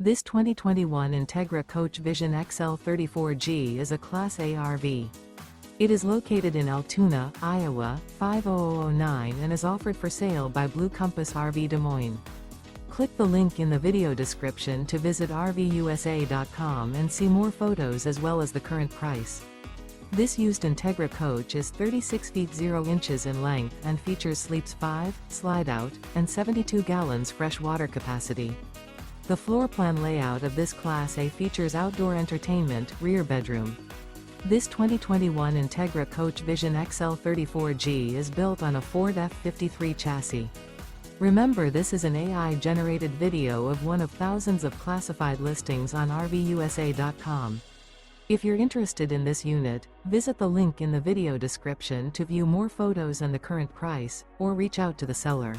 This 2021 Entegra Coach Vision XL 34G is a Class A RV. It is located in Altoona, Iowa, 50009 and is offered for sale by Blue Compass RV Des Moines. Click the link in the video description to visit RVUSA.com and see more photos as well as the current price. This used Entegra coach is 36 feet 0 inches in length and features sleeps 5, Slideout, and 72 gallons fresh water capacity. The floor plan layout of this Class A features outdoor entertainment, rear bedroom. This 2021 Entegra Coach Vision XL 34G is built on a Ford F53 chassis. Remember, this is an AI-generated video of one of thousands of classified listings on RVUSA.com. If you're interested in this unit, visit the link in the video description to view more photos and the current price, or reach out to the seller.